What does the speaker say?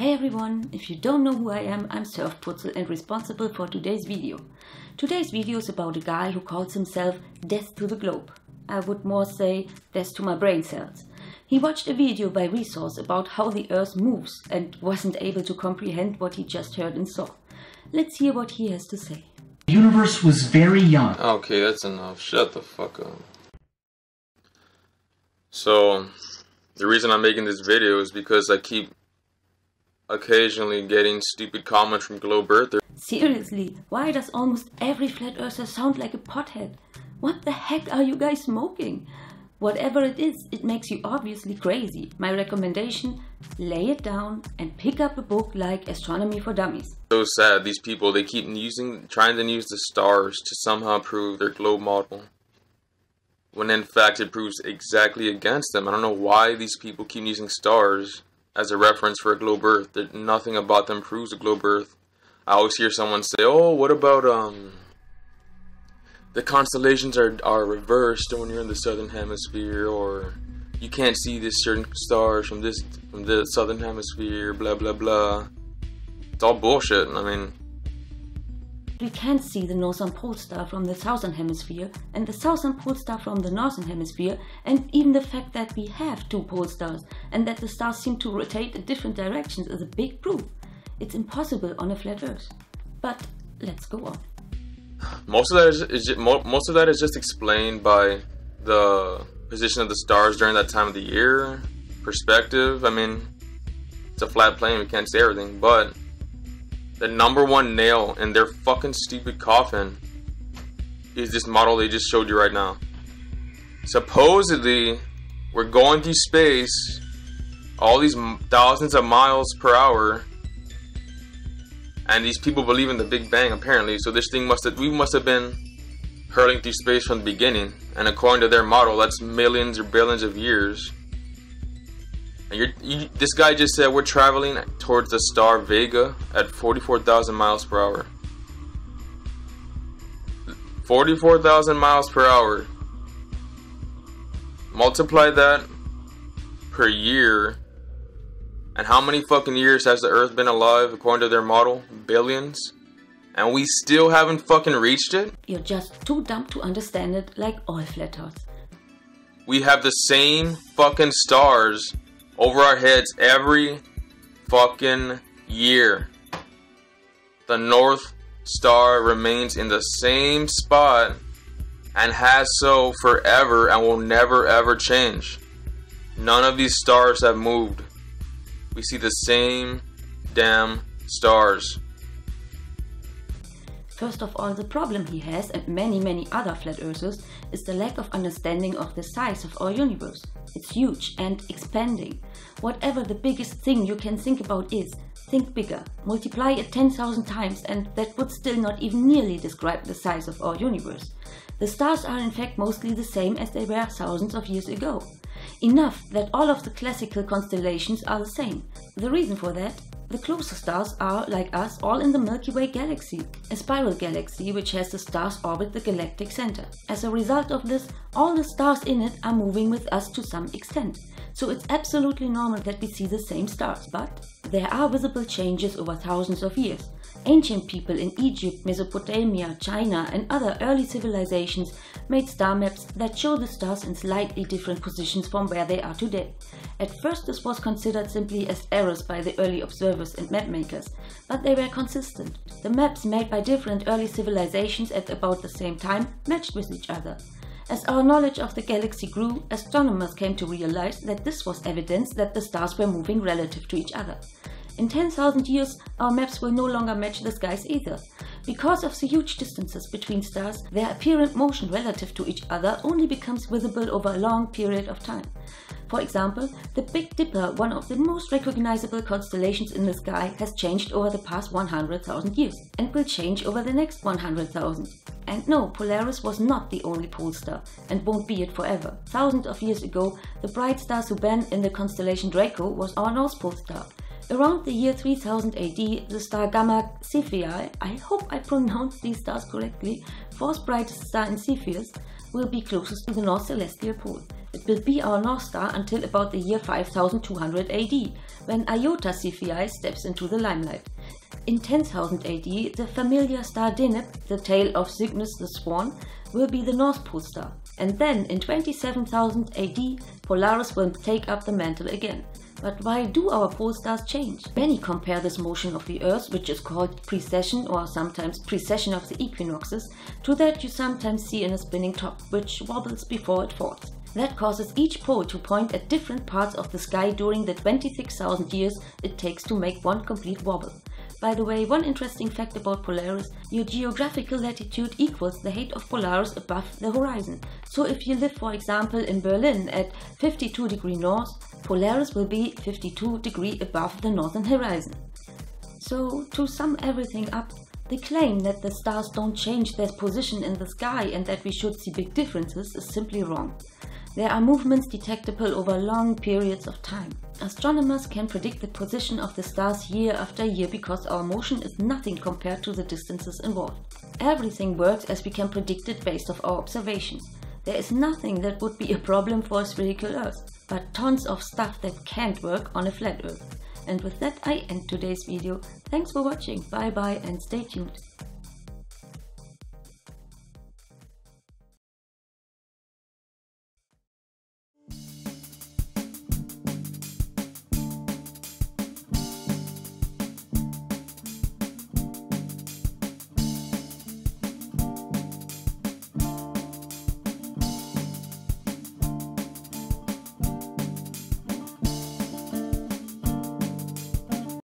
Hey everyone, if you don't know who I am, I'm Surfputzel and responsible for today's video. Today's video is about a guy who calls himself Death to the Globe. I would more say death to my brain cells. He watched a video by Resource about how the Earth moves and wasn't able to comprehend what he just heard and saw. Let's hear what he has to say. The universe was very young. Okay, that's enough. Shut the fuck up. So, the reason I'm making this video is because I keep occasionally getting stupid comments from Globe Earthers. Seriously, why does almost every flat earther sound like a pothead? What the heck are you guys smoking? Whatever it is, it makes you obviously crazy. My recommendation, lay it down and pick up a book like Astronomy for Dummies. So sad, these people, they keep trying to use the stars to somehow prove their globe model, when in fact it proves exactly against them. I don't know why these people keep using stars as a reference for a globe Earth. Nothing about them proves a globe Earth. I always hear someone say, oh, what about the constellations are reversed when you're in the southern hemisphere, or you can't see this certain stars from the southern hemisphere, blah blah blah. It's all bullshit. I mean, we can't see the northern pole star from the southern hemisphere and the southern pole star from the northern hemisphere, and even the fact that we have two pole stars and that the stars seem to rotate in different directions is a big proof. It's impossible on a flat Earth. But let's go on. Most of that is just explained by the position of the stars during that time of the year, perspective. I mean, it's a flat plane, we can't see everything, but the number one nail in their fucking stupid coffin is this model they just showed you right now. Supposedly, we're going through space, all these thousands of miles per hour, and these people believe in the Big Bang apparently, so this thing we must have been hurling through space from the beginning, and according to their model, that's millions or billions of years. And this guy just said we're traveling towards the star Vega at 44,000 miles per hour. 44,000 miles per hour. Multiply that per year. And how many fucking years has the Earth been alive according to their model? Billions. And we still haven't fucking reached it? You're just too dumb to understand it, like all flat Earths. We have the same fucking stars over our heads every fucking year. The North Star remains in the same spot and has so forever and will never ever change. None of these stars have moved. We see the same damn stars. First of all, the problem he has, and many other flat earthers, is the lack of understanding of the size of our universe. It's huge and expanding. Whatever the biggest thing you can think about is, think bigger. Multiply it 10,000 times and that would still not even nearly describe the size of our universe. The stars are in fact mostly the same as they were thousands of years ago. Enough that all of the classical constellations are the same. The reason for that? The closer stars are, like us, all in the Milky Way galaxy, a spiral galaxy which has the stars orbit the galactic center. As a result of this, all the stars in it are moving with us to some extent. So it's absolutely normal that we see the same stars, but there are visible changes over thousands of years. Ancient people in Egypt, Mesopotamia, China and other early civilizations made star maps that show the stars in slightly different positions from where they are today. At first this was considered simply as errors by the early observers and map makers, but they were consistent. The maps made by different early civilizations at about the same time matched with each other. As our knowledge of the galaxy grew, astronomers came to realize that this was evidence that the stars were moving relative to each other. In 10,000 years, our maps will no longer match the skies either. Because of the huge distances between stars, their apparent motion relative to each other only becomes visible over a long period of time. For example, the Big Dipper, one of the most recognizable constellations in the sky, has changed over the past 100,000 years and will change over the next 100,000. And no, Polaris was not the only pole star and won't be it forever. Thousands of years ago, the bright star Subban in the constellation Draco was our North Pole star. Around the year 3000 AD, the star Gamma Cephei, I hope I pronounced these stars correctly, fourth brightest star in Cepheus, will be closest to the North Celestial Pole. It will be our North Star until about the year 5200 AD, when Iota Cephei steps into the limelight. In 10,000 AD, the familiar star Deneb, the tail of Cygnus the Swan, will be the North Pole star. And then, in 27,000 AD, Polaris will take up the mantle again. But why do our pole stars change? Many compare this motion of the Earth, which is called precession or sometimes precession of the equinoxes, to that you sometimes see in a spinning top, which wobbles before it falls. That causes each pole to point at different parts of the sky during the 26,000 years it takes to make one complete wobble. By the way, one interesting fact about Polaris: your geographical latitude equals the height of Polaris above the horizon. So if you live, for example, in Berlin at 52 degrees north, Polaris will be 52 degrees above the northern horizon. So, to sum everything up, the claim that the stars don't change their position in the sky and that we should see big differences is simply wrong. There are movements detectable over long periods of time. Astronomers can predict the position of the stars year after year because our motion is nothing compared to the distances involved. Everything works as we can predict it based on our observations. There is nothing that would be a problem for a spherical Earth, but tons of stuff that can't work on a flat Earth. And with that, I end today's video. Thanks for watching, bye bye and stay tuned.